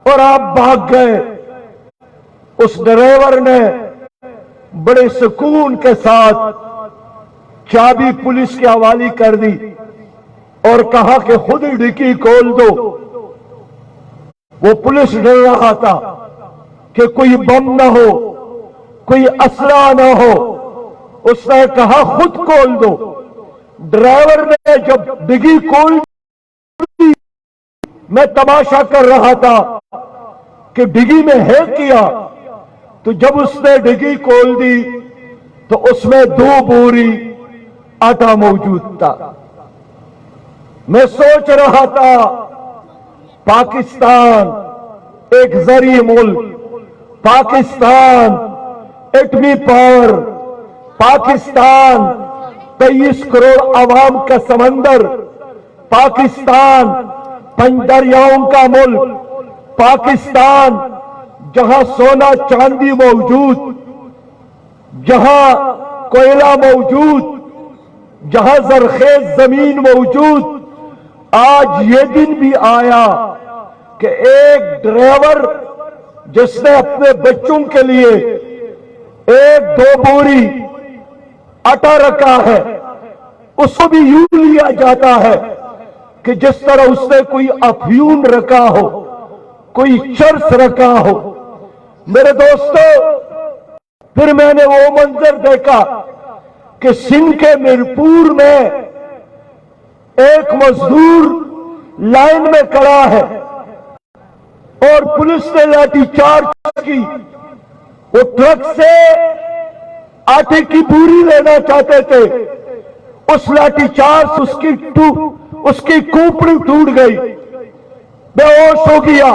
اور آپ بھاگ گئے۔ اس ڈرائیور نے بڑے سکون کے ساتھ چابی پولیس کے حوالے کر دی اور کہا کہ خود ہی ڈکی کھول دو۔ وہ پولیس ڈر رہا تھا کہ کوئی بم نہ ہو، کوئی اسلحہ نہ ہو۔ اس نے کہا خود کھول دو۔ ڈرائیور نے جب ڈگی کھول دی، میں تماشا کر رہا تھا کہ ڈگی میں ہے کیا، تو جب اس نے ڈگی کھول دی تو اس میں 2 بوری آٹا موجود تھا۔ میں سوچ رہا تھا پاکستان ایک زرعی ملک، پاکستان ایٹمی پاور، پاکستان 23 کروڑ عوام کا سمندر، پاکستان 5 دریاؤں کا ملک، پاکستان جہاں سونا چاندی موجود، جہاں کوئلہ موجود، جہاں زرخیز زمین موجود۔ آج یہ دن بھی آیا کہ ایک ڈرائیور جس نے اپنے بچوں کے لیے 1-2 بوری آٹا رکھا ہے، اس کو بھی یوں لیا جاتا ہے کہ جس طرح اس نے کوئی افیون رکھا ہو، کوئی چرس رکھا ہو۔ میرے دوستو، پھر میں نے وہ منظر دیکھا کہ سندھ کے میرپور میں ایک مزدور لائن میں کھڑا ہے اور پولیس نے لاٹھی چارج کی۔ وہ ٹرک سے آٹے کی بوری لینا چاہتے تھے، اس لاٹھی چارج اس کی کھوپڑی ٹوٹ گئی، بے ہوش ہو گیا،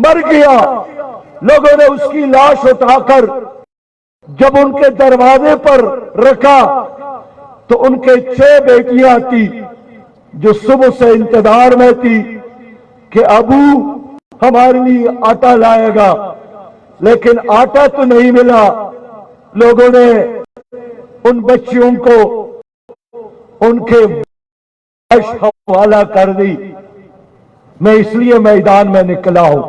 مر گیا۔ لوگوں نے اس کی لاش اٹھا کر جب ان کے دروازے پر رکھا تو ان کے 6 بیٹیاں تھی جو صبح سے انتظار میں تھی کہ ابو ہمارے لیے آٹا لائے گا، لیکن آٹا تو نہیں ملا۔ لوگوں نے ان بچیوں کو ان کے حوالہ کر دی۔ میں اس لیے میدان میں نکلا ہوں،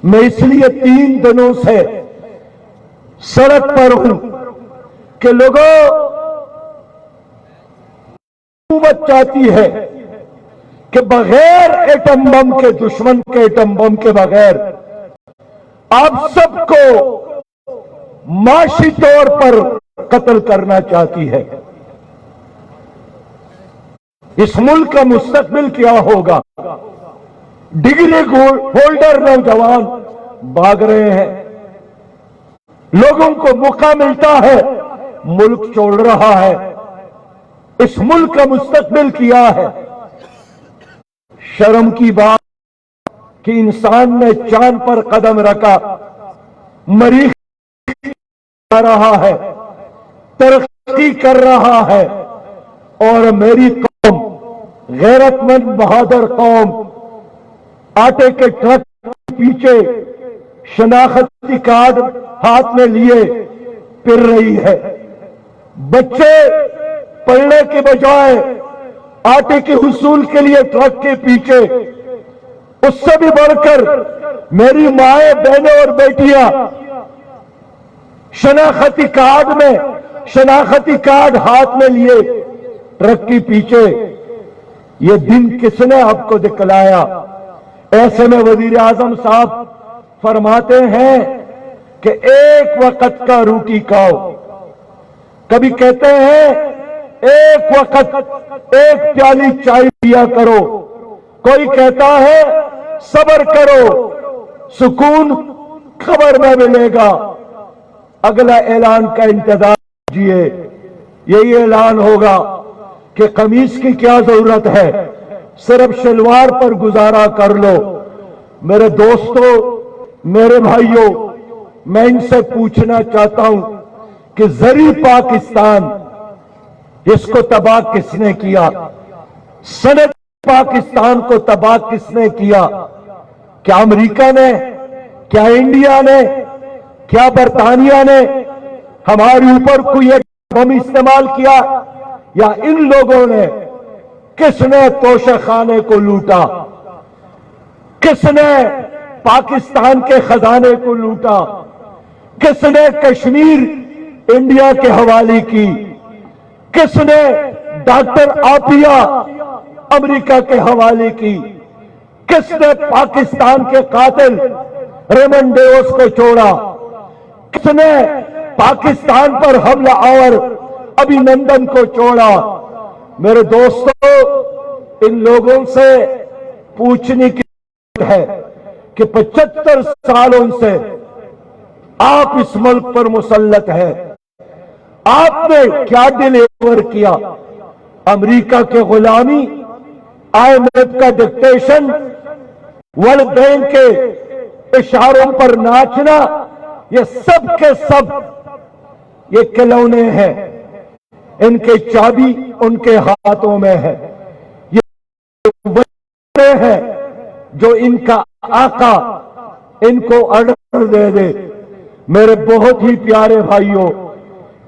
میں اس لیے 3 دنوں سے سڑک پر ہوں کہ لوگوں، حکومت چاہتی ہے کہ بغیر ایٹم بم کے، دشمن کے ایٹم بم کے بغیر آپ سب کو معاشی طور پر قتل کرنا چاہتی ہے۔ اس ملک کا مستقبل کیا ہوگا؟ ڈگری ہولڈر نوجوان بھاگ رہے ہیں، لوگوں کو موقع ملتا ہے، ملک چھوڑ رہا ہے۔ اس ملک کا مستقبل کیا ہے؟ شرم کی بات کہ انسان نے چاند پر قدم رکھا، مریخ کر رہا ہے، ترقی کر رہا ہے، اور میری قوم، غیرت مند بہادر قوم، آٹے کے ٹرک کے پیچھے شناختی کارڈ ہاتھ میں لیے پھر رہی ہے۔ بچے پڑھنے کے بجائے آٹے کے حصول کے لیے ٹرک کے پیچھے۔ اس سے بھی بڑھ کر میری مائیں، بہنیں اور بیٹیاں شناختی کارڈ ہاتھ میں لیے ٹرک کے پیچھے۔ یہ دن کس نے آپ کو دکھلایا؟ ایسے میں وزیر اعظم صاحب فرماتے ہیں کہ ایک وقت کا روٹی کھاؤ، کبھی کہتے ہیں ایک وقت 1 پیالی چائے پیا کرو، کوئی کہتا ہے صبر کرو، سکون خبر میں ملے گا۔ اگلا اعلان کا انتظار کیجیے، یہی اعلان ہوگا کہ قمیص کی کیا ضرورت ہے، صرف شلوار پر گزارا کر لو۔ میرے دوستو، میرے بھائیوں، میں ان سے پوچھنا چاہتا ہوں کہ زرعی پاکستان، اس کو تباہ کس نے کیا؟ صنعت پاکستان کو تباہ کس نے کیا؟ کیا امریکہ نے؟ کیا انڈیا نے؟ کیا برطانیہ نے ہمارے اوپر کوئی ایک بم استعمال کیا، یا ان لوگوں نے؟ کس نے توشہ خانے کو لوٹا؟ کس نے پاکستان کے خزانے کو لوٹا؟ کس نے کشمیر انڈیا کے حوالے کی؟ کس نے ڈاکٹر عافیہ امریکہ کے حوالے کی؟ کس نے پاکستان کے قاتل ریمن ڈیوس کو چھوڑا؟ کس نے پاکستان پر حملہ آور ابھینندن کو چھوڑا؟ میرے دوستو، ان لوگوں سے پوچھنے کی ضرورت ہے کہ 75 سالوں سے آپ اس ملک پر مسلط ہیں، آپ نے کیا ڈیلیور کیا؟ امریکہ کے غلامی، IMF کا ڈکٹیشن، ورلڈ بینک کے اشاروں پر ناچنا، یہ سب کے سب یہ کھلونے ہیں، ان کے چابی ان کے ہاتھوں میں ہے۔ یہ وہ ہیں جو ان کا آقا ان کو آرڈر دے دے۔ میرے بہت ہی پیارے بھائیوں،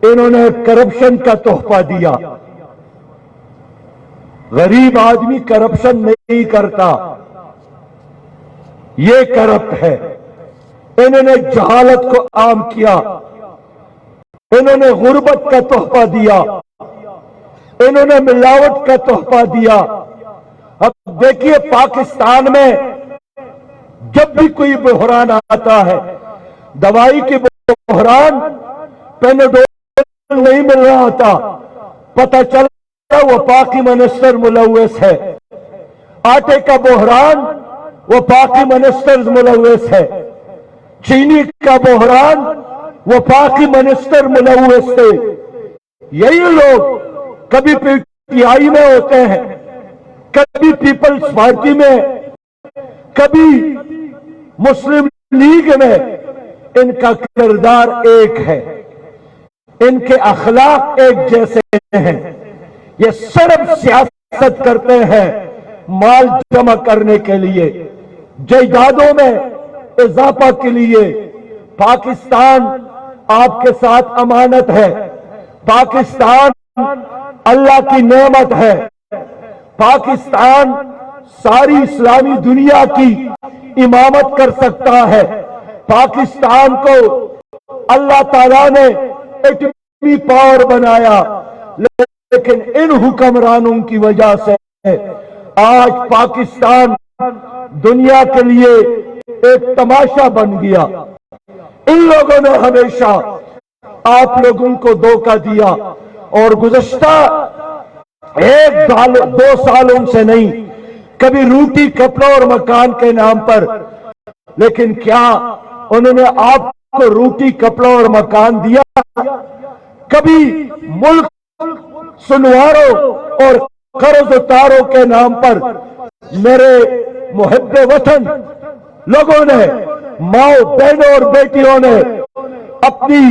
انہوں نے کرپشن کا تحفہ دیا۔ غریب آدمی کرپشن نہیں کرتا، یہ کرپٹ ہے۔ انہوں نے جہالت کو عام کیا، انہوں نے غربت کا تحفہ دیا، انہوں نے ملاوٹ کا تحفہ دیا۔ اب دیکھیے پاکستان میں جب بھی کوئی بحران آتا ہے، دوائی کی بحران، پیناڈول نہیں مل رہا تھا، پتہ چلا وہ پاکی منسٹر ملوث ہے۔ آٹے کا بحران، وہ پاکی منسٹر ملوث ہے۔ چینی کا بحران، وہ پاکی منسٹر ملوث تھے۔ یہی لوگ کبھی PTI میں ہوتے ہیں، کبھی پیپلز پارٹی میں، کبھی مسلم لیگ میں۔ ان کا کردار ایک ہے، ان کے اخلاق ایک جیسے ہیں۔ یہ صرف سیاست کرتے ہیں مال جمع کرنے کے لیے، جائیدادوں میں اضافہ کے لیے۔ پاکستان آپ کے ساتھ امانت ہے، پاکستان اللہ کی نعمت ہے، پاکستان ساری اسلامی دنیا کی امامت کر سکتا ہے۔ پاکستان کو اللہ تعالیٰ نے ایٹمی پاور بنایا، لیکن ان حکمرانوں کی وجہ سے آج پاکستان دنیا کے لیے ایک تماشا بن گیا۔ ان لوگوں نے ہمیشہ آپ لوگوں کو دھوکہ دیا، اور گزشتہ 1-2 سالوں سے نہیں، کبھی روٹی کپڑوں اور مکان کے نام پر، لیکن کیا انہوں نے آپ کو روٹی کپڑوں اور مکان دیا؟ کبھی ملک سنواروں اور قرض اتاروں کے نام پر میرے محب وطن لوگوں نے، ماں بہنوں اور بیٹیوں نے اپنی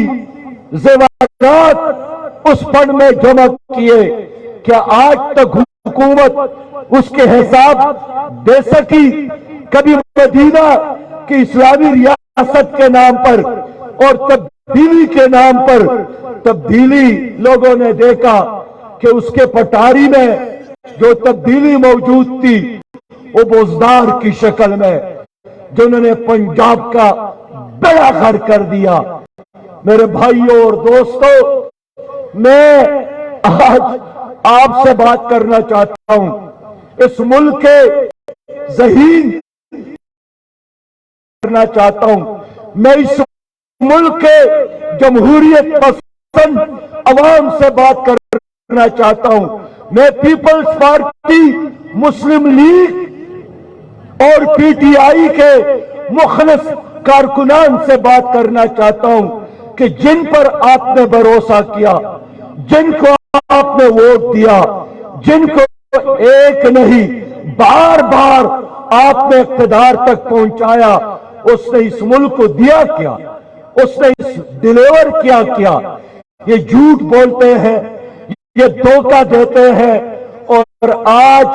زیورات اس فنڈ میں جمع کیے؟ کیا آج تک حکومت اس کے حساب دے سکی؟ کبھی مدینہ کی اسلامی ریاست کے نام پر اور تبدیلی کے نام پر تبدیلی لوگوں نے دیکھا کہ اس کے پٹاری میں جو تبدیلی موجود تھی وہ بزدار کی شکل میں، جنہوں نے پنجاب کا بیڑا غرق کر دیا۔ میرے بھائیوں اور دوستوں، میں آج آپ سے بات کرنا چاہتا ہوں، اس ملک کے ذہین کرنا چاہتا ہوں، میں اس ملک کے جمہوریت پسند عوام سے بات کرنا چاہتا ہوں، میں پیپلز پارٹی، مسلم لیگ اور PTI کے مخلص کارکنان سے بات کرنا چاہتا ہوں کہ جن پر آپ نے بھروسہ کیا، جن کو آپ نے ووٹ دیا، جن کو ایک نہیں بار بار آپ نے اقتدار تک پہنچایا، اس نے اس ملک کو دیا کیا؟ اس نے اس ڈیلیور کیا؟ یہ جھوٹ بولتے ہیں، یہ دھوکہ دیتے ہیں، اور آج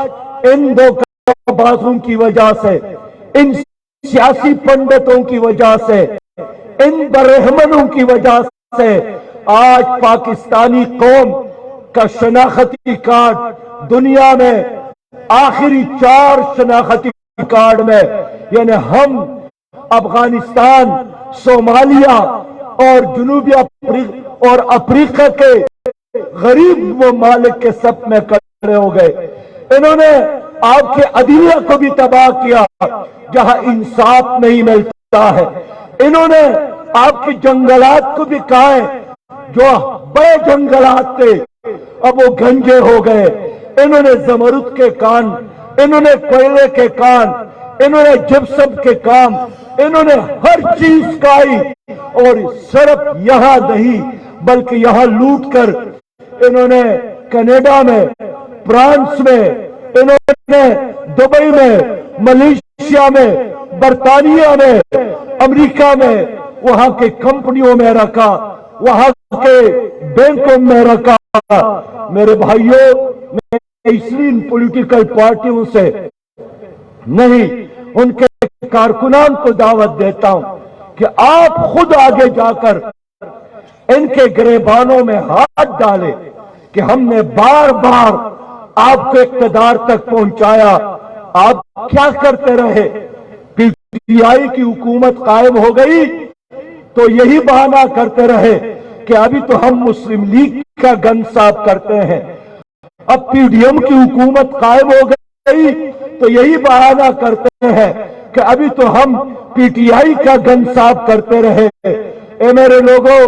ان دھوکہ بازوں کی وجہ سے، ان سیاسی پنڈتوں کی وجہ سے، ان برہمنوں کی وجہ سے آج پاکستانی قوم کا شناختی کارڈ دنیا میں آخری 4 شناختی کارڈ میں، یعنی ہم افغانستان، صومالیہ اور جنوبی افریقہ کے غریب ممالک کے سب میں کھڑے ہو گئے۔ انہوں نے آپ کے عدلیہ کو بھی تباہ کیا جہاں انصاف نہیں ملتا ہے۔ انہوں نے آپ کے جنگلات کو بھی کہا ہے، جو بڑے جنگلات تھے اب وہ گنجے ہو گئے۔ انہوں نے زمرد کے کان، انہوں نے کوئلے کے کان، انہوں نے جپسم کے کام، انہوں نے ہر چیز کھائی، اور صرف یہاں نہیں بلکہ یہاں لوٹ کر انہوں نے کینیڈا میں، فرانس میں، انہوں نے دبئی میں، ملیشیا میں، برطانیہ میں، امریکہ میں، وہاں کے کمپنیوں میں رکھا، وہاں کے بینکوں میں رکھا۔ میرے بھائیوں، میں اس لیے ان پولیٹیکل پارٹیوں سے نہیں، ان کے کارکنان کو دعوت دیتا ہوں کہ آپ خود آگے جا کر ان کے گریبانوں میں ہاتھ ڈالے کہ ہم نے بار بار آپ کو اقتدار تک پہنچایا، آپ کیا کرتے رہے؟ پی ٹی آئی کی حکومت قائم ہو گئی تو یہی بہانہ کرتے رہے کہ ابھی تو ہم مسلم لیگ کا گن صاف کرتے ہیں۔ اب پی ڈی ایم کی حکومت قائم ہو گئی تو یہی بہانہ کرتے ہیں کہ ابھی تو ہم پی ٹی آئی کا گن صاف کرتے رہے۔ اے میرے لوگوں،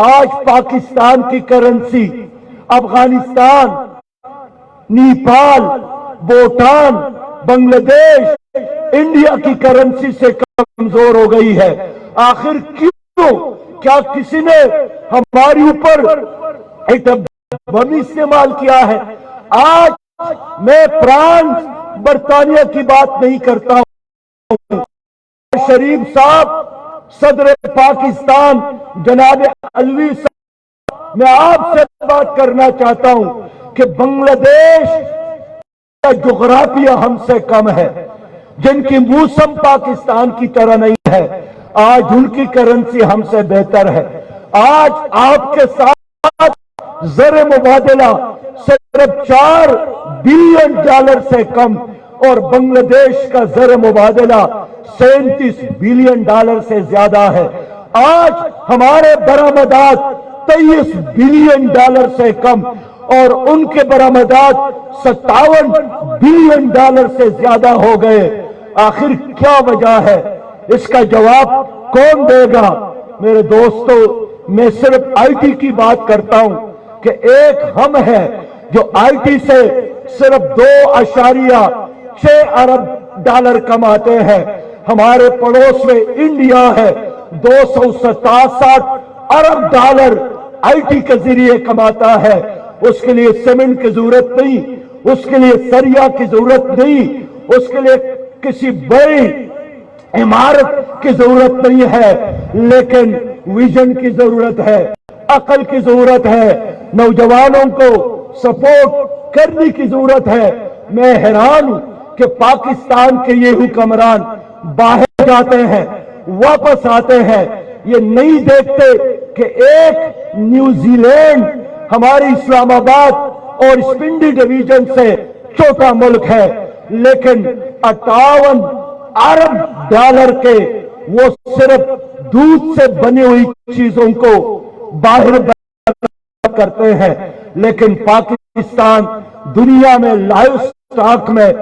آج پاکستان کی کرنسی افغانستان، نیپال، بھوٹان، بنگلہ دیش، انڈیا کی کرنسی سے کمزور ہو گئی ہے۔ آخر کیوں؟ کیا کسی نے ہمارے اوپر ایٹم بم استعمال کیا ہے؟ آج میں فرانس، برطانیہ کی بات نہیں کرتا ہوں۔ شریف صاحب، صدر پاکستان جناب علوی صاحب، میں آپ سے بات کرنا چاہتا ہوں کہ بنگلہ دیش کا جغرافیہ ہم سے کم ہے، جن کی موسم پاکستان کی طرح نہیں ہے، آج ان کی کرنسی ہم سے بہتر ہے۔ آج آپ کے ساتھ زر مبادلہ صرف $4 بلین سے کم، اور بنگلہ دیش کا زر مبادلہ $37 بلین سے زیادہ ہے۔ آج ہمارے برآمدات $23 بلین سے کم، اور ان کے برآمدات $57 بلین سے زیادہ ہو گئے۔ آخر کیا وجہ ہے؟ اس کا جواب کون دے گا؟ میرے دوستو، میں صرف آئی ٹی کی بات کرتا ہوں کہ ایک ہم ہیں جو آئی ٹی سے صرف $2.6 ارب کماتے ہیں۔ ہمارے پڑوس میں انڈیا ہے، $267 ارب آئی ٹی کے ذریعے کماتا ہے۔ اس کے لیے سیمنٹ کی ضرورت نہیں، اس کے لیے سریا کی ضرورت نہیں، اس کے لیے کسی بڑی عمارت کی ضرورت نہیں ہے، لیکن ویژن کی ضرورت ہے، عقل کی ضرورت ہے، نوجوانوں کو سپورٹ کرنے کی ضرورت ہے۔ میں حیران ہوں کہ پاکستان کے یہ حکمران باہر جاتے ہیں، واپس آتے ہیں، یہ نہیں دیکھتے کہ ایک نیوزی لینڈ ہماری اسلام آباد اور اسپنڈی ڈویژن سے چھوٹا ملک ہے، لیکن $58 ارب کے وہ صرف دودھ سے بنی ہوئی چیزوں کو باہر کرتے ہیں، لیکن پاکستان دنیا میں لائف سٹاک میں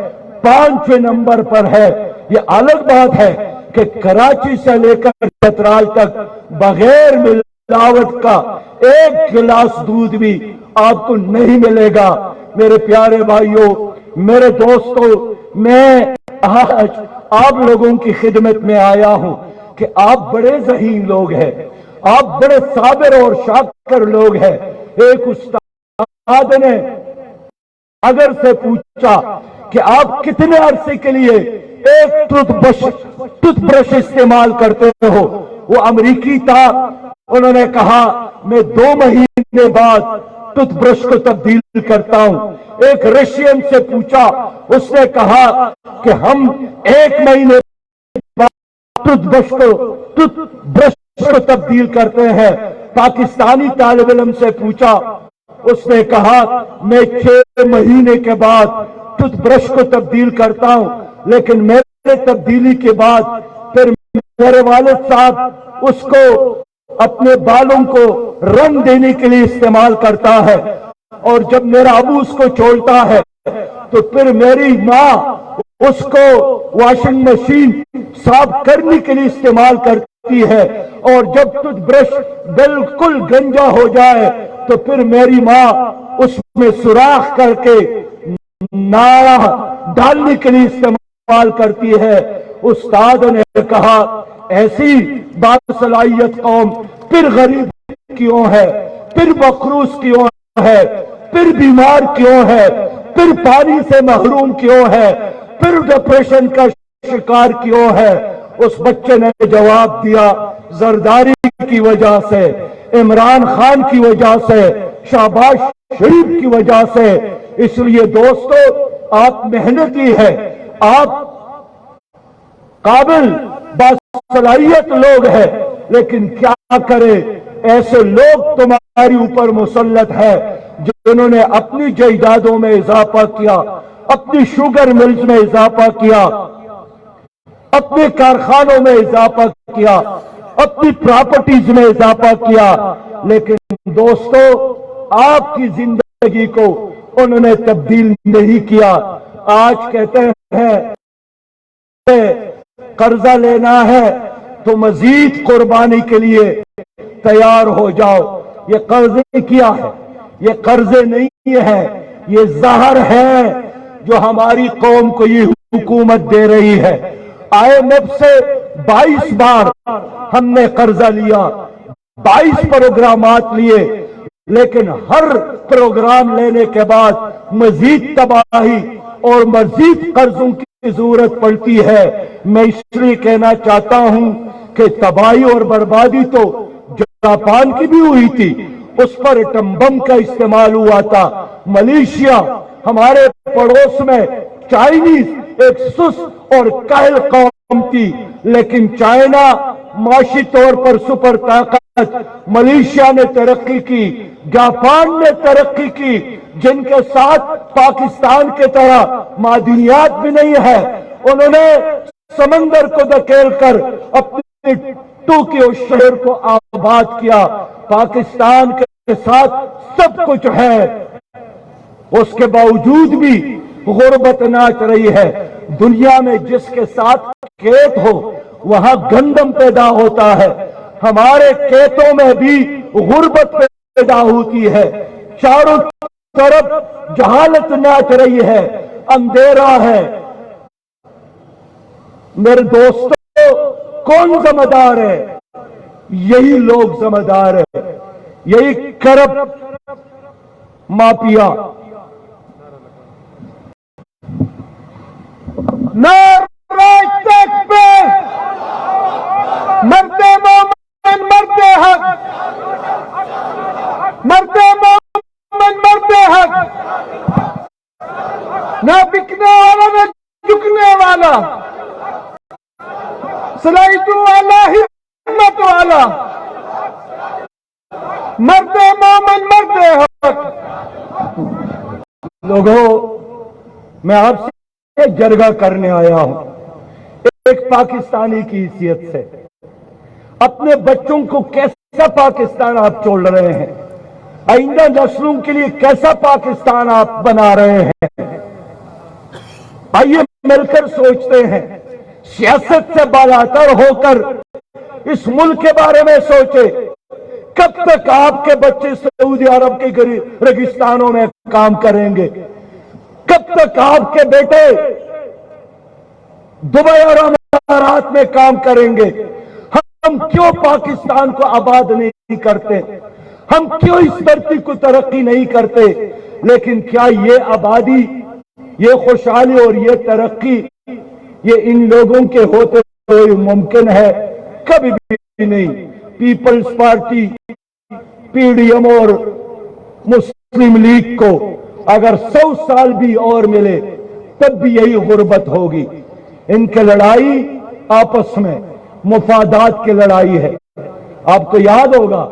5ویں نمبر پر ہے۔ یہ الگ بات ہے کہ کراچی سے لے کر چترال تک بغیر ملاوٹ کا ایک گلاس دودھ بھی آپ کو نہیں ملے گا۔ میرے پیارے بھائیوں، میرے دوستوں، میں آج آپ لوگوں کی خدمت میں آیا ہوں کہ آپ بڑے ذہین لوگ ہیں، آپ بڑے صابر اور شاکر لوگ ہیں۔ ایک استاد نے اگر سے پوچھا کہ آپ کتنے عرصے کے لیے ایک ٹوتھ برش استعمال کرتے ہو؟ وہ امریکی تھا، انہوں نے کہا میں 2 مہینے بعد ٹوتھ برش کو تبدیل کرتا ہوں۔ ایک رشین سے پوچھا، اس نے کہا کہ ہم 1 مہینے بعد ٹوتھ برش کو تبدیل کرتے ہیں۔ پاکستانی طالب علم سے پوچھا، اس نے کہا میں 6 مہینے کے بعد ٹوتھ برش کو تبدیل کرتا ہوں، لیکن میرے تبدیلی کے بعد پھر میرے والد صاحب اس کو اپنے بالوں کو رنگ دینے کے لیے استعمال کرتا ہے، اور جب میرا ابو اس کو چھوڑتا ہے تو پھر میری ماں اس کو واشنگ مشین صاف کرنے کے لیے استعمال کرتی ہے، اور جب ٹوتھ برش بالکل گنجا ہو جائے تو پھر میری ماں اس میں سوراخ کر کے ناڑا ڈالنے کے لیے استعمال کرتی ہے۔ استاد نے کہا ایسی باصلاحیت قوم پھر غریب کیوں ہے، پھر مقروض کیوں ہے، پھر بیمار کیوں ہے، پھر پانی سے محروم کیوں ہے، پھر ڈپریشن کا شکار کیوں ہے؟ اس بچے نے جواب دیا زرداری کی وجہ سے، عمران خان کی وجہ سے، شہباز شریف کی وجہ سے۔ اس لیے دوستو آپ محنتی ہے، آپ قابل باصلاحیت لوگ ہیں، لیکن کیا کرے ایسے لوگ تمہاری اوپر مسلط ہے جنہوں نے اپنی جائیدادوں میں اضافہ کیا، اپنی شوگر ملز میں اضافہ کیا، اپنے کارخانوں میں اضافہ کیا، اپنی پراپرٹیز میں اضافہ کیا، لیکن دوستو آپ کی زندگی کو انہوں نے تبدیل نہیں کیا۔ آج کہتے ہیں قرضہ لینا ہے تو مزید قربانی کے لیے تیار ہو جاؤ۔ یہ قرضے کیا ہے؟ یہ قرضے نہیں ہے، یہ زہر ہے جو ہماری قوم کو یہ حکومت دے رہی ہے۔ IMF سے 22 بار ہم نے قرضہ لیا، 22 پروگرامات لیے، لیکن ہر پروگرام لینے کے بعد مزید تباہی اور مزید قرضوں کی ضرورت پڑتی ہے۔ میں اس لیے کہنا چاہتا ہوں کہ تباہی اور بربادی تو جاپان کی بھی ہوئی تھی، اس پر ایٹم بم کا استعمال ہوا تھا۔ ملیشیا ہمارے پڑوس میں چائنیز ایک سست اور کاہل قوم تھی، لیکن چائنا معاشی طور پر سپر طاقت، ملیشیا نے ترقی کی، جاپان نے ترقی کی، جن کے ساتھ پاکستان کے طرح معدنیات بھی نہیں ہے۔ انہوں نے سمندر کو دھکیل کر اپنی ٹوکیو شہر کو آباد کیا۔ پاکستان کے ساتھ سب کچھ ہے، اس کے باوجود بھی غربت ناچ رہی ہے۔ دنیا میں جس کے ساتھ کھیت ہو وہاں گندم پیدا ہوتا ہے، ہمارے کھیتوں میں بھی غربت پیدا ہوتی ہے۔ چاروں طرف جہالت ناچ رہی ہے، اندھیرا ہے۔ میرے دوستو کون ذمہ دار ہے؟ یہی لوگ ذمہ دار ہے، یہی کرپٹ مافیا۔ مرتے مومن مرتے حق، مرتے مومن مرتے حق، نہ بکنے والا نہ جھکنے والا، صلاحیت والا ہمت والا، مرتے مومن مرتے حق۔ لوگوں میں آپ سے جرگہ کرنے آیا ہوں ایک پاکستانی کی حیثیت سے۔ اپنے بچوں کو کیسا پاکستان آپ چھوڑ رہے ہیں؟ آئندہ نسلوں کے لیے کیسا پاکستان آپ بنا رہے ہیں؟ آئیے مل کر سوچتے ہیں، سیاست سے بالاتر ہو کر اس ملک کے بارے میں سوچے۔ کب تک آپ کے بچے سعودی عرب کے ریگستانوں میں کام کریں گے؟ کب تک آپ کے بیٹے دبئی اور امارات میں کام کریں گے؟ ہم کیوں پاکستان کو آباد نہیں کرتے؟ ہم کیوں اس دھرتی کو ترقی نہیں کرتے؟ لیکن کیا یہ آبادی، یہ خوشحالی اور یہ ترقی یہ ان لوگوں کے ہوتے ہوئے ممکن ہے؟ کبھی بھی نہیں۔ پیپلز پارٹی، PDM اور مسلم لیگ کو اگر 100 سال بھی اور ملے تب بھی یہی غربت ہوگی۔ ان کی لڑائی آپس میں مفادات کی لڑائی ہے۔ آپ کو یاد ہوگا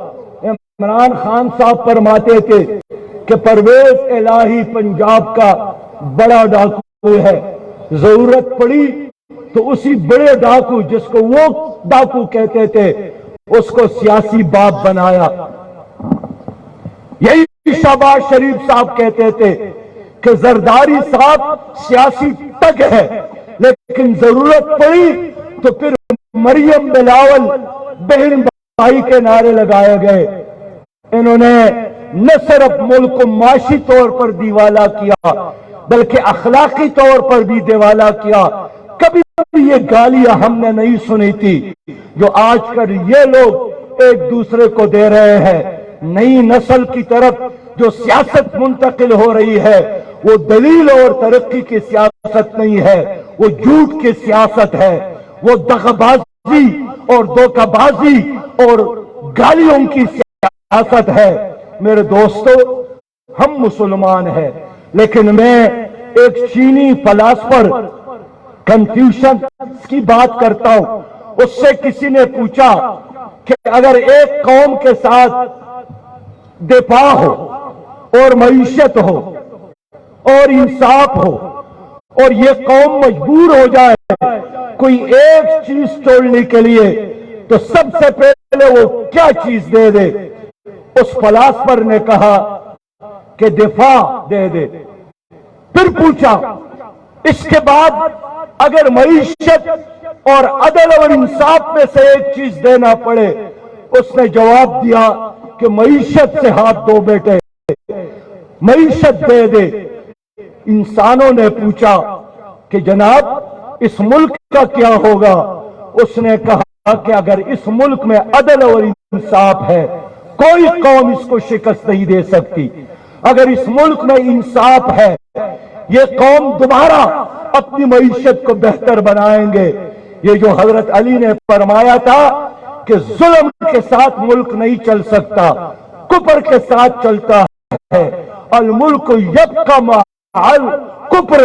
عمران خان صاحب فرماتے تھے کہ پرویز الہی پنجاب کا بڑا ڈاکو ہے، ضرورت پڑی تو اسی بڑے ڈاکو جس کو وہ ڈاکو کہتے تھے اس کو سیاسی باپ بنایا. یہی شہباز شریف صاحب کہتے تھے کہ زرداری صاحب سیاسی ٹگ ہے، لیکن ضرورت پڑی تو پھر مریم بلاول بہن بھائی کے نعرے لگائے گئے. انہوں نے نہ صرف ملک کو معاشی طور پر دیوالا کیا بلکہ اخلاقی طور پر بھی دیوالا کیا. کبھی بھی یہ گالیاں ہم نے نہیں سنی تھی جو آج کل یہ لوگ ایک دوسرے کو دے رہے ہیں. نئی نسل کی طرف جو سیاست منتقل ہو رہی ہے وہ دلیل اور ترقی کی سیاست نہیں ہے، وہ جھوٹ کی سیاست ہے، وہ دغابازی اور دھوکہ بازی اور گالیوں کی سیاست ہے. میرے دوستو، ہم مسلمان ہیں، لیکن میں ایک چینی فلاسفر کنفیوشن کی بات کرتا ہوں. اس سے کسی نے پوچھا کہ اگر ایک قوم کے ساتھ دفاع ہو اور معیشت ہو اور انصاف ہو اور یہ قوم مجبور ہو جائے کوئی ایک چیز چھوڑنے کے لیے تو سب سے پہلے وہ کیا چیز دے دے؟ اس فلاسفر نے کہا کہ دفاع دے دے. پھر پوچھا اس کے بعد اگر معیشت اور عدل اور انصاف میں سے ایک چیز دینا پڑے، اس نے جواب دیا کہ معیشت سے ہاتھ دھو بیٹے، معیشت دے دے. انسانوں نے پوچھا کہ جناب اس ملک کا کیا ہوگا؟ اس نے کہا کہ اگر اس ملک میں عدل اور انصاف ہے کوئی قوم اس کو شکست نہیں دے سکتی. اگر اس ملک میں انصاف ہے یہ قوم دوبارہ اپنی معیشت کو بہتر بنائیں گے. یہ جو حضرت علی نے فرمایا تھا کہ ظلم کے ساتھ ملک نہیں چل سکتا، کفر کے ساتھ چلتا ہے. الملک یبقی مع الکفر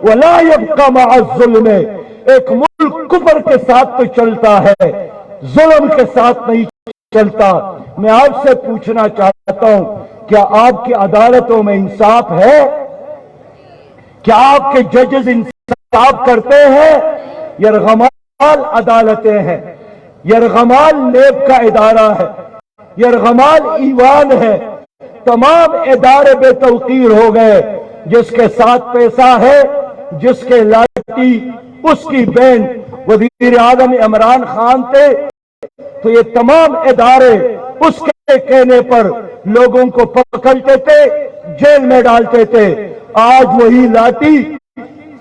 ولا یبقی مع الظلم. ایک ملک کفر کے ساتھ تو چلتا ہے، ظلم کے ساتھ نہیں چلتا. میں آپ سے پوچھنا چاہتا ہوں کیا آپ کی عدالتوں میں انصاف ہے؟ کیا آپ کے ججز انصاف کرتے ہیں؟ یرغمال عدالتیں ہیں، یرغمال نیب کا ادارہ ہے، یرغمال ایوان ہے. تمام ادارے بے توقیر ہو گئے. جس کے ساتھ پیسہ ہے، جس کے لاٹھی اس کی بہن وزیر اعظم عمران خان تھے، تو یہ تمام ادارے اس کے کہنے پر لوگوں کو پکڑتے تھے، جیل میں ڈالتے تھے. آج وہی لاٹھی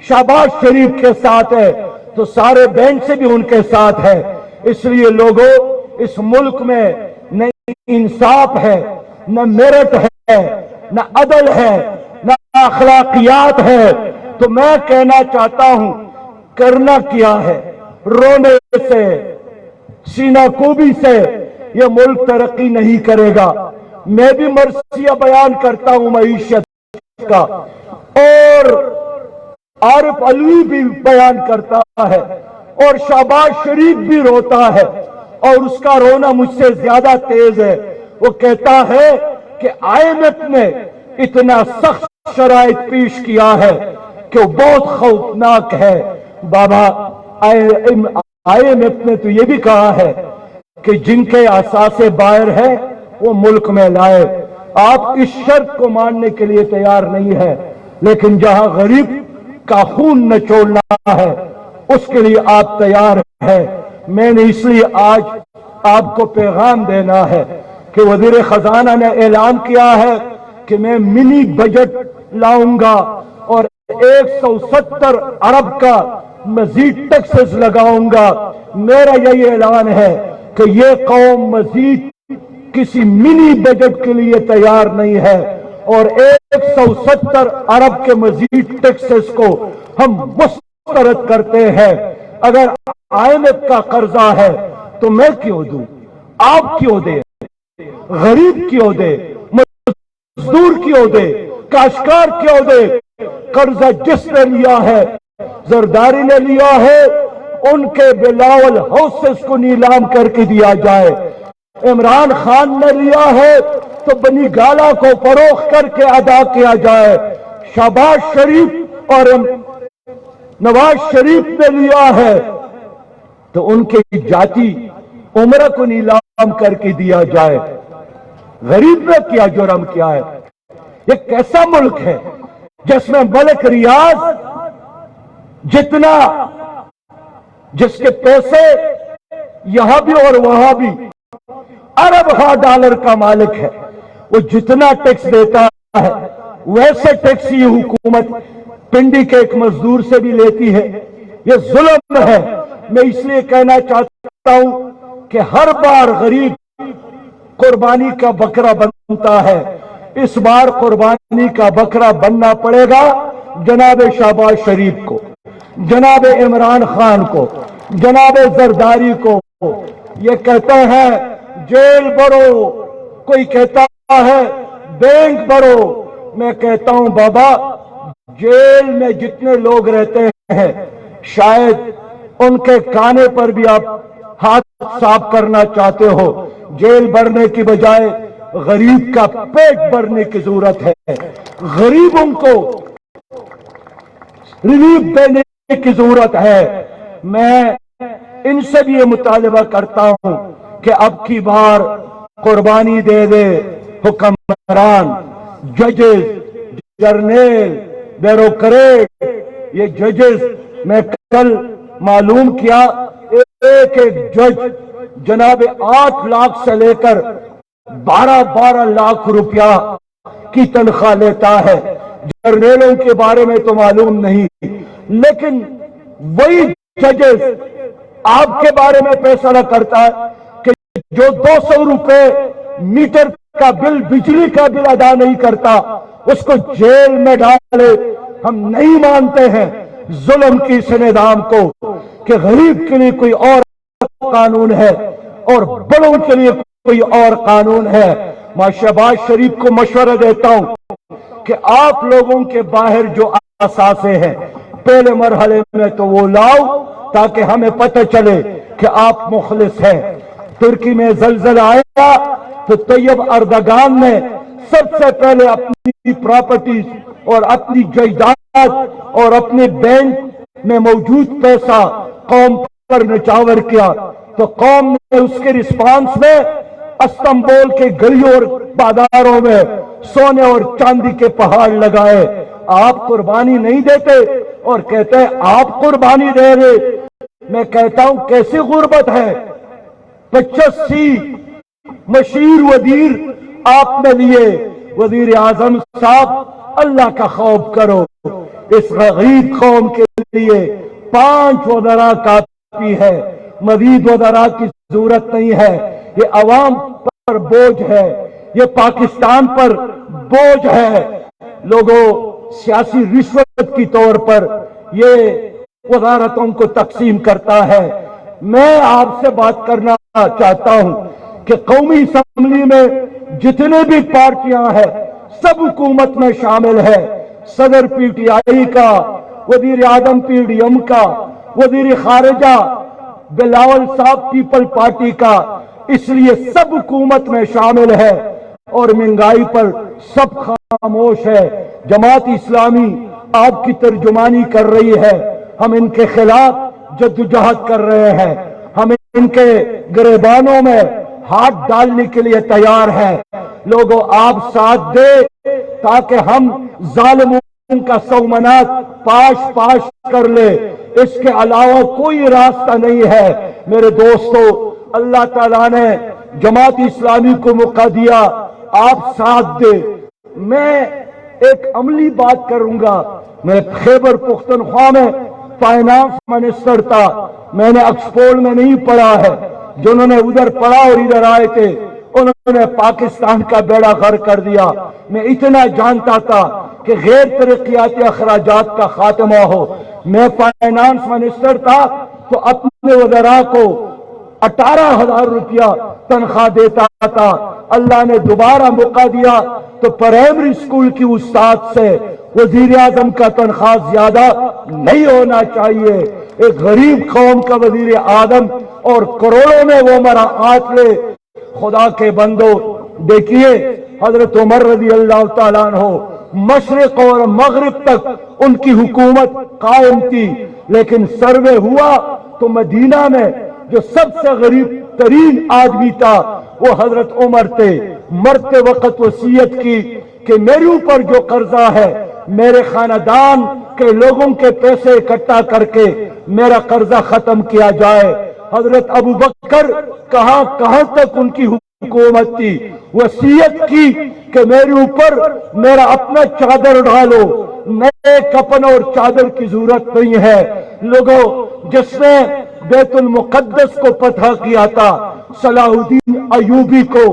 شہباز شریف کے ساتھ ہے تو سارے بینچ سے بھی ان کے ساتھ ہے. اس لیے لوگوں، اس ملک میں نہ انصاف ہے، نہ میرٹ ہے، نہ عدل ہے، نہ اخلاقیات ہے. تو میں کہنا چاہتا ہوں کرنا کیا ہے؟ رونے سے، سینہ کوبی سے یہ ملک ترقی نہیں کرے گا. میں بھی مرثیہ بیان کرتا ہوں معیشت کا، اور عارف علوی بھی بیان کرتا ہے، اور شہباز شریف بھی روتا ہے، اور اس کا رونا مجھ سے زیادہ تیز ہے. وہ کہتا ہے کہ IMF نے اتنا سخت شرائط پیش کیا ہے کہ وہ بہت خوفناک ہے. بابا IMF نے تو یہ بھی کہا ہے کہ جن کے اثاثے باہر ہے وہ ملک میں لائے. آپ اس شرط کو ماننے کے لیے تیار نہیں ہے، لیکن جہاں غریب کا خون نہ چھوڑنا ہے اس کے لیے آپ تیار ہیں. میں نے اس لیے آج آپ کو پیغام دینا ہے کہ وزیر خزانہ نے اعلان کیا ہے کہ میں منی بجٹ لاؤں گا اور 170 ارب کا مزید ٹیکسز لگاؤں گا. میرا یہی اعلان ہے کہ یہ قوم مزید کسی منی بجٹ کے لیے تیار نہیں ہے، اور 170 ارب کے مزید ٹیکسز کو ہم مسترد کرتے ہیں. اگر IMF کا قرضہ ہے تو میں کیوں دوں؟ آپ کیوں دیں؟ غریب کیوں دے؟ مزدور کیوں دے؟ کاشتکار کیوں دے؟ قرضہ جس نے لیا ہے، زرداری نے لیا ہے، ان کے بلاول ہاؤسز کو نیلام کر کے دیا جائے. عمران خان نے لیا ہے تو بنی گالا کو فروخت کر کے ادا کیا جائے. شہباز شریف اور نواز شریف نے لیا ہے تو ان کے جاتی عمرہ کو نیلام کر کے دیا جائے. غریب نے کیا جرم کیا ہے؟ یہ کیسا ملک ہے جس میں ملک ریاض جتنا جس کے پیسے یہاں بھی اور وہاں بھی ارب ہا ڈالر کا مالک ہے، وہ جتنا ٹیکس دیتا ہے ویسے ٹیکس یہ حکومت پنڈی کے ایک مزدور سے بھی لیتی ہے. یہ ظلم ہے. میں اس لیے کہنا چاہتا ہوں کہ ہر بار غریب قربانی کا بکرا بنتا ہے. اس بار قربانی کا بکرا بننا پڑے گا جناب شہباز شریف کو، جناب عمران خان کو، جناب زرداری کو. یہ کہتے ہیں جیل بھرو، کوئی کہتا ہے بینک بھرو. میں کہتا ہوں بابا، جیل میں جتنے لوگ رہتے ہیں شاید ان کے کانے پر بھی آپ ہاتھ صاف کرنا چاہتے ہو. جیل بھرنے کی بجائے غریب کا پیٹ بھرنے کی ضرورت ہے. غریبوں کو ریلیف دینے کی ضرورت ہے. میں ان سے بھی یہ مطالبہ کرتا ہوں کہ اب کی بار قربانی دے دے حکمران، ججز، جرنیل، بیوروکریٹ. یہ ججز میں کل معلوم کیا ایک جج جناب 8 لاکھ سے لے کر 12 لاکھ روپیہ کی تنخواہ لیتا ہے. جرنیلوں کے بارے میں تو معلوم نہیں، لیکن وہی ججز آپ کے بارے میں فیصلہ کرتا ہے کہ جو 200 روپے میٹر کا بل، بجلی کا بل ادا نہیں کرتا اس کو جیل میں ڈالے. ہم نہیں مانتے ہیں ظلم کی اس نظام کو کہ غریب کے لیے کوئی اور قانون ہے اور بڑوں کے لیے کوئی اور قانون ہے. میں شہباز شریف کو مشورہ دیتا ہوں کہ آپ لوگوں کے باہر جو اثاثے ہیں پہلے مرحلے میں تو وہ لاؤ تاکہ ہمیں پتہ چلے کہ آپ مخلص ہیں. ترکی میں زلزلہ آیا تو طیب اردگان نے سب سے پہلے اپنی پراپرٹیز اور اپنی جائیداد اور اپنے بینک میں موجود پیسہ قوم پر نچاور کیا تو قوم نے اس کے رسپانس میں استنبول کے گلیوں اور بازاروں میں سونے اور چاندی کے پہاڑ لگائے. آپ قربانی نہیں دیتے اور کہتے ہیں آپ قربانی دے رہے. میں کہتا ہوں کیسی غربت ہے. 85 مشیر وزیر آپ نے لیے. وزیر اعظم صاحب اللہ کا خوف کرو. اس غریب قوم کے لیے 5 وزراء کافی ہے، مزید وزراء کی ضرورت نہیں ہے. یہ عوام پر بوجھ ہے، یہ پاکستان پر بوجھ ہے. لوگوں سیاسی رشوت کی طور پر یہ وزارتوں کو تقسیم کرتا ہے. میں آپ سے بات کرنا چاہتا ہوں کہ قومی اسمبلی میں جتنے بھی پارٹیاں ہیں سب حکومت میں شامل ہے. صدر پی ٹی آئی کا، وزیر اعظم پی ڈی ایم کا، وزیر خارجہ بلاول صاحب پیپل پارٹی کا. اس لیے سب حکومت میں شامل ہے اور مہنگائی پر سب خاموش ہے. جماعت اسلامی آپ کی ترجمانی کر رہی ہے. ہم ان کے خلاف جدوجہد کر رہے ہیں. ہم ان کے گریبانوں میں ہاتھ ڈالنے کے لیے تیار ہیں. لوگوں آپ ساتھ دے تاکہ ہم ظالموں کا سومنات پاش کر لے. اس کے علاوہ کوئی راستہ نہیں ہے. میرے دوستو، اللہ تعالیٰ نے جماعت اسلامی کو موقع دیا، آپ ساتھ دے. میں ایک عملی بات کروں گا. میں خیبر پختونخوا میں فائنانس منسٹر تھا. میں نے آکسفورڈ میں نہیں پڑھا ہے. جنہوں نے ادھر پڑھا اور ادھر آئے تھے انہوں نے پاکستان کا بیڑا غرق کر دیا. میں اتنا جانتا تھا کہ غیر ترقیاتی اخراجات کا خاتمہ ہو. میں فائنانس منسٹر تھا تو اپنے وزراء کو 18,000 روپیہ تنخواہ دیتا تھا. اللہ نے دوبارہ موقع دیا تو پرائمری اسکول کی استاد سے وزیر اعظم کا تنخواہ زیادہ نہیں ہونا چاہیے. ایک غریب قوم کا وزیر اعظم اور کروڑوں میں وہ مراعات لے. خدا کے بندو، دیکھیے حضرت عمر رضی اللہ تعالیٰ عنہ مشرق اور مغرب تک ان کی حکومت قائم تھی، لیکن سروے ہوا تو مدینہ میں جو سب سے غریب ترین آدمی تھا وہ حضرت عمر تھے۔ مرتے وقت وصیت کی کہ میرے اوپر جو قرضہ ہے میرے خاندان کے لوگوں کے پیسے اکٹھا کر کے میرا قرضہ ختم کیا جائے۔ حضرت ابو بکر کہاں تک ان کی حکومت تھی، وصیت کی کہ میرے اوپر میرا اپنا چادر ڈالو، نئے کفن اور چادر کی ضرورت نہیں ہے۔ لوگوں، جس نے بیت المقدس کو فتح کیا تھا صلاح الدین ایوبی کو،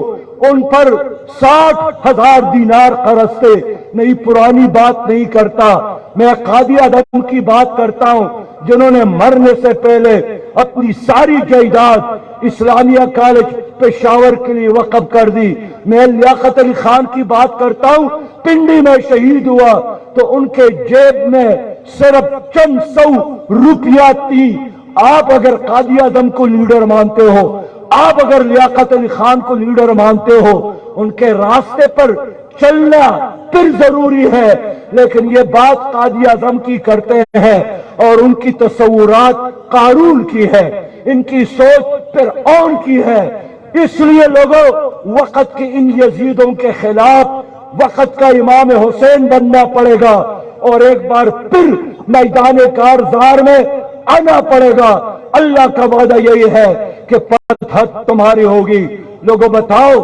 ان پر 60,000 دینار قرض تھے۔ نہیں، پرانی بات نہیں کرتا، میں قاضی اعظم کی بات کرتا ہوں جنہوں نے مرنے سے پہلے اپنی ساری جائیداد اسلامیہ کالج پشاور کے لیے وقف کر دی۔ میں لیاقت علی خان کی بات کرتا ہوں، پنڈی میں شہید ہوا تو ان کے جیب میں صرف چند 100 روپیہ تھی۔ آپ اگر قاضی اعظم کو لیڈر مانتے ہو، آپ اگر لیاقت علی خان کو لیڈر مانتے ہو، ان کے راستے پر چلنا پھر ضروری ہے، لیکن یہ بات قاضی اعظم کی کرتے ہیں اور ان کی تصورات قارون کی ہے، ان کی سوچ فرعون کی ہے۔ اس لیے لوگوں، وقت کے ان یزیدوں کے خلاف وقت کا امام حسین بننا پڑے گا اور ایک بار پھر میدان کارزار میں آنا پڑے گا۔ اللہ کا وعدہ یہی ہے کہ فتح تمہاری ہوگی۔ لوگوں بتاؤ،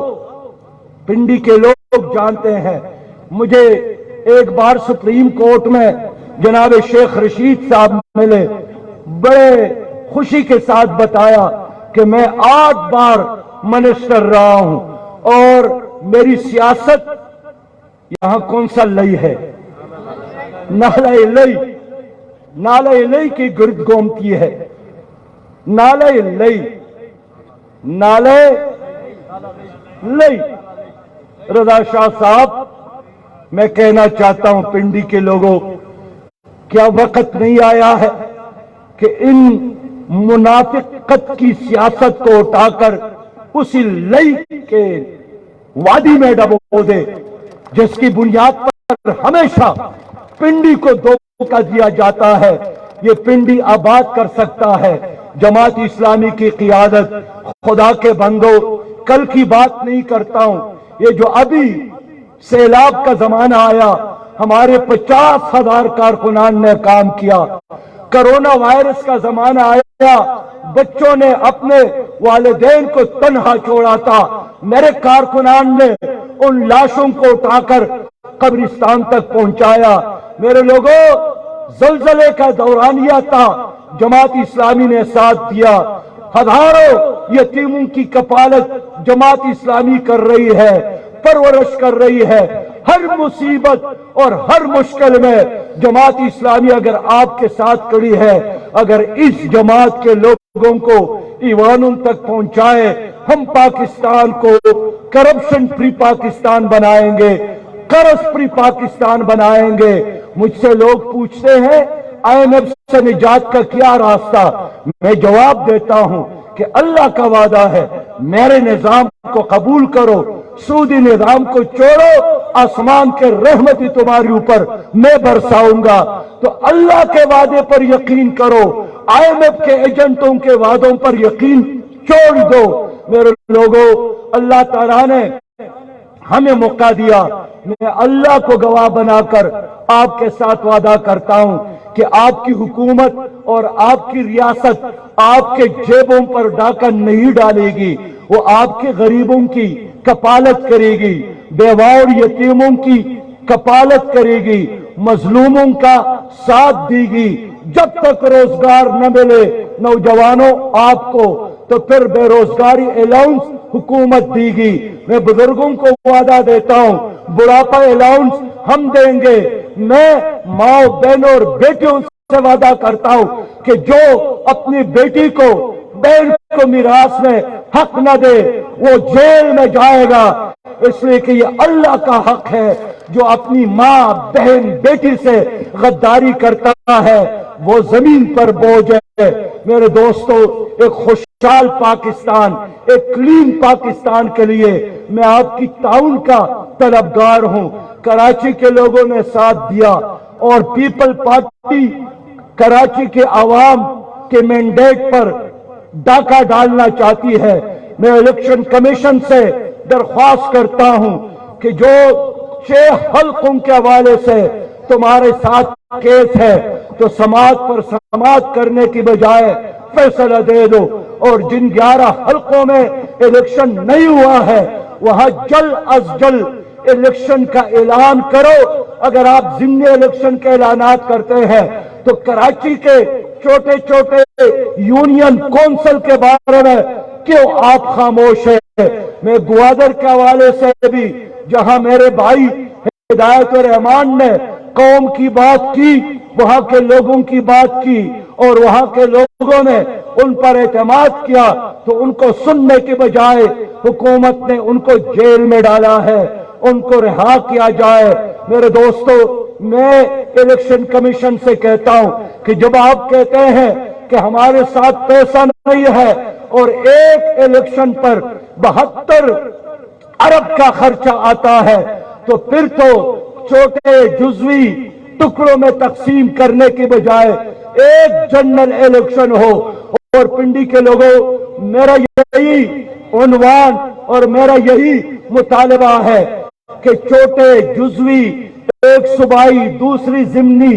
پنڈی کے لوگ جانتے ہیں، مجھے ایک بار سپریم کورٹ میں جناب شیخ رشید صاحب ملے، بڑے خوشی کے ساتھ بتایا کہ میں 8 بار منسٹر رہا ہوں اور میری سیاست یہاں کون سا لئی ہے، نالہ لئی، نالہ لئی کی گرد گھومتی ہے، نالہ لئی، نالہ لئی۔ رضا شاہ صاحب، میں کہنا چاہتا ہوں پنڈی کے لوگوں، کیا وقت نہیں آیا ہے کہ ان منافقت کی سیاست کو اٹھا کر اسی لئی کے وادی میں ڈبو دے جس کی بنیاد پر ہمیشہ پنڈی کو دھوکہ دیا جاتا ہے؟ یہ پنڈی آباد کر سکتا ہے جماعت اسلامی کی قیادت۔ خدا کے بندو، کل کی بات نہیں کرتا ہوں، یہ جو ابھی سیلاب کا زمانہ آیا، ہمارے 50,000 کارکنان نے کام کیا۔ کرونا وائرس کا زمانہ آیا، بچوں نے اپنے والدین کو تنہا چھوڑا تھا، میرے کارکنان نے ان لاشوں کو اٹھا کر قبرستان تک پہنچایا۔ میرے لوگوں، زلزلے کا دورانیہ تھا، جماعت اسلامی نے ساتھ دیا۔ ہزاروں یتیموں کی کفالت جماعت اسلامی کر رہی ہے، پرورش کر رہی ہے۔ ہر مصیبت اور ہر مشکل میں جماعت اسلامی اگر آپ کے ساتھ کھڑی ہے، اگر اس جماعت کے لوگوں کو ایوانوں تک پہنچائے، ہم پاکستان کو کرپشن فری پاکستان بنائیں گے، قرض فری پاکستان بنائیں گے۔ مجھ سے لوگ پوچھتے ہیں IMF سے نجات کا کیا راستہ؟ میں جواب دیتا ہوں کہ اللہ کا وعدہ ہے، میرے نظام کو قبول کرو، سودی نظام کو چھوڑو، آسمان کے رحمت تمہارے اوپر میں برساؤں گا۔ تو اللہ کے وعدے پر یقین کرو، IMF کے ایجنٹوں کے وعدوں پر یقین چھوڑ دو۔ میرے لوگوں، اللہ تعالیٰ نے ہمیں موقع دیا، میں اللہ کو گواہ بنا کر آپ کے ساتھ وعدہ کرتا ہوں کہ آپ کی حکومت اور آپ کی ریاست آپ کے جیبوں پر ڈاکہ نہیں ڈالے گی، وہ آپ کے غریبوں کی کفالت کرے گی، بیوہ اور یتیموں کی کفالت کرے گی، مظلوموں کا ساتھ دے گی۔ جب تک روزگار نہ ملے نوجوانوں آپ کو، تو پھر بے روزگاری الاؤنس حکومت دے گی۔ میں بزرگوں کو وعدہ دیتا ہوں، بڑھاپا الاؤنس ہم دیں گے۔ میں ماں بہنوں اور بیٹیوں سے وعدہ کرتا ہوں کہ جو اپنی بیٹی کو بہن کو میراث میں حق نہ دے وہ جیل میں جائے گا، اس لیے کہ یہ اللہ کا حق ہے۔ جو اپنی ماں بہن بیٹی سے غداری کرتا ہے وہ زمین پر بوجھ ہے۔ میرے دوستو، ایک خوشحال پاکستان، ایک کلین پاکستان کے لیے میں آپ کی تعاون کا طلبگار ہوں۔ کراچی کے لوگوں نے ساتھ دیا اور پیپل پارٹی کراچی کے عوام کے مینڈیٹ پر ڈاکہ ڈالنا چاہتی ہے۔ میں الیکشن کمیشن سے درخواست کرتا ہوں کہ جو 6 حلقوں کے حوالے سے تمہارے ساتھ کیس ہے تو سماعت پر سماعت کرنے کی بجائے فیصلہ دے دو، اور جن 11 حلقوں میں الیکشن نہیں ہوا ہے وہاں جلد از جلد الیکشن کا اعلان کرو۔ اگر آپ ضمنی الیکشن کے اعلانات کرتے ہیں تو کراچی کے چھوٹے چھوٹے یونین کونسل کے بارے میں کیوں آپ خاموش ہیں؟ میں گوادر کے حوالے سے بھی، جہاں میرے بھائی ہدایت الرحمان نے قوم کی بات کی، وہاں کے لوگوں کی بات کی اور وہاں کے لوگوں نے ان پر اعتماد کیا، تو ان کو سننے کے بجائے حکومت نے ان کو جیل میں ڈالا ہے، ان کو رہا کیا جائے۔ میرے دوستو، میں الیکشن کمیشن سے کہتا ہوں کہ جب آپ کہتے ہیں کہ ہمارے ساتھ پیسہ نہیں ہے اور ایک الیکشن پر 72 ارب کا خرچہ آتا ہے، تو پھر تو چھوٹے جزوی ٹکڑوں میں تقسیم کرنے کی بجائے ایک جنرل الیکشن ہو۔ اور پنڈی کے لوگوں، میرا یہی عنوان اور میرا یہی مطالبہ ہے کہ چھوٹے جزوی، ایک صوبائی، دوسری ضمنی،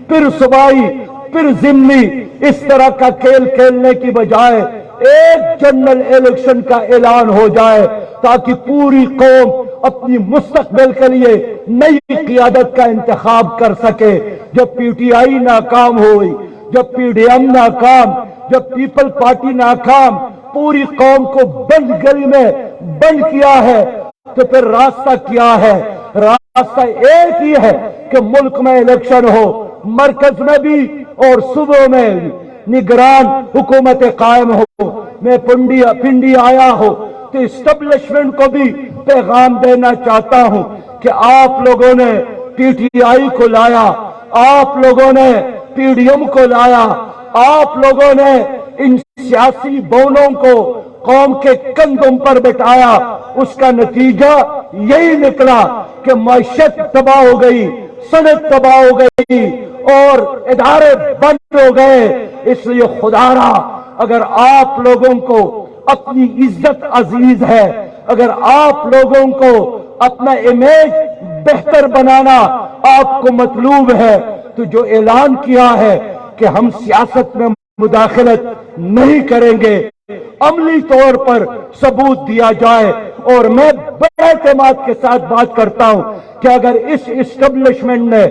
پھر صوبائی، پھر ضمنی، اس طرح کا کھیل کھیلنے کی بجائے ایک جنرل الیکشن کا اعلان ہو جائے تاکہ پوری قوم اپنی مستقبل کے لیے نئی قیادت کا انتخاب کر سکے۔ جب پی ٹی آئی ناکام ہوئی، جب پی ڈی ایم ناکام، جب پیپل پارٹی ناکام، پوری قوم کو بند گلی میں بند کیا ہے، تو پھر راستہ کیا ہے؟ راستہ ایک ہی ہے کہ ملک میں الیکشن ہو، مرکز میں بھی اور صوبوں میں نگران حکومت قائم ہو۔ میں پنڈی آیا ہوں تو اسٹیبلشمنٹ کو بھی پیغام دینا چاہتا ہوں کہ آپ لوگوں نے پی ٹی آئی کو لایا، آپ لوگوں نے پی ڈی ایم کو لایا، آپ لوگوں نے ان سیاسی بونوں کو قوم کے کندھوں پر بٹھایا، اس کا نتیجہ یہی نکلا کہ معیشت تباہ ہو گئی، صنعت تباہ ہو گئی اور ادارے بند ہو گئے۔ اس لیے خدا را، اگر آپ لوگوں کو اپنی عزت عزیز ہے، اگر آپ لوگوں کو اپنا امیج بہتر بنانا آپ کو مطلوب ہے، تو جو اعلان کیا ہے کہ ہم سیاست میں مداخلت نہیں کریں گے، عملی طور پر ثبوت دیا جائے۔ اور میں بڑے اعتماد کے ساتھ بات کرتا ہوں کہ اگر اس اسٹیبلشمنٹ نے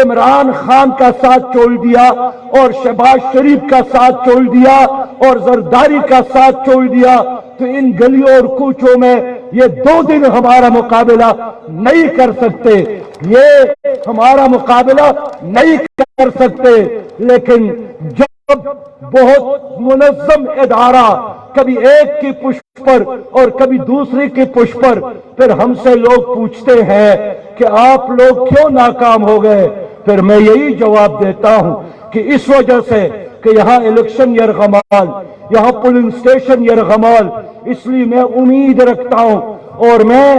عمران خان کا ساتھ چھوڑ دیا اور شہباز شریف کا ساتھ چھوڑ دیا اور زرداری کا ساتھ چھوڑ دیا، تو ان گلیوں اور کوچوں میں یہ 2 دن ہمارا مقابلہ نہیں کر سکتے، یہ ہمارا مقابلہ نہیں کر سکتے۔ لیکن جب بہت منظم ادارہ کبھی ایک کی پشت پر اور کبھی دوسری کی پشت پر، پھر ہم سے لوگ پوچھتے ہیں کہ آپ لوگ کیوں ناکام ہو گئے، پھر میں یہی جواب دیتا ہوں کہ اس وجہ سے کہ یہاں الیکشن یرغمال، یہاں پولنگ سٹیشن یرغمال۔ اس لیے میں امید رکھتا ہوں اور میں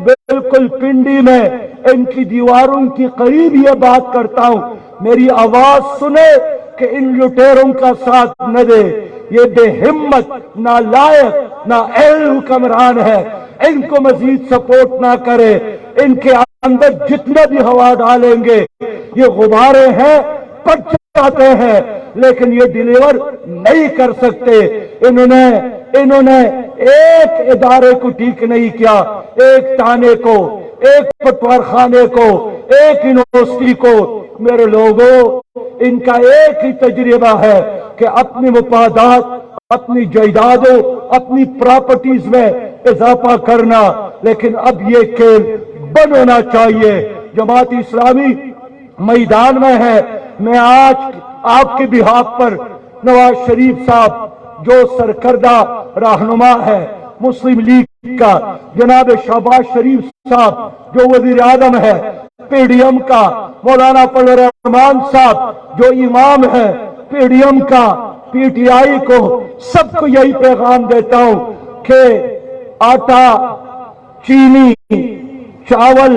بالکل پنڈی میں ان کی دیواروں کی قریب یہ بات کرتا ہوں، میری آواز سنے کہ ان لٹیروں کا ساتھ نہ دے۔ یہ بے ہمت، نالائق، نااہل حکمران ہے، ان کو مزید سپورٹ نہ کرے۔ ان کے اندر جتنا بھی ہوا ڈالیں گے یہ غبارے ہیں، پٹ جاتے ہیں، لیکن یہ ڈیلیور نہیں کر سکتے۔ انہوں نے ایک ادارے کو ٹھیک نہیں کیا، ایک تانے کو، ایک پٹوار خانے کو، ایک یونیورسٹی کو۔ میرے لوگوں، ان کا ایک ہی تجربہ ہے کہ اپنی مفادات، اپنی جائیدادوں، اپنی پراپرٹیز میں اضافہ کرنا، لیکن اب یہ کھیل بند ہونا چاہیے۔ جماعت اسلامی میدان میں ہے۔ میں آج آپ کے بہاف پر نواز شریف صاحب جو سرکردہ رہنما ہے مسلم لیگ کا، جناب شہباز شریف صاحب جو وزیر اعظم ہے، پی ڈی ایم کا مولانا فضل الرحمان صاحب جو امام ہے پی ڈی ایم کا، پی ٹی آئی کو، سب کو یہی پیغام دیتا ہوں کہ آٹا، چینی، چاول،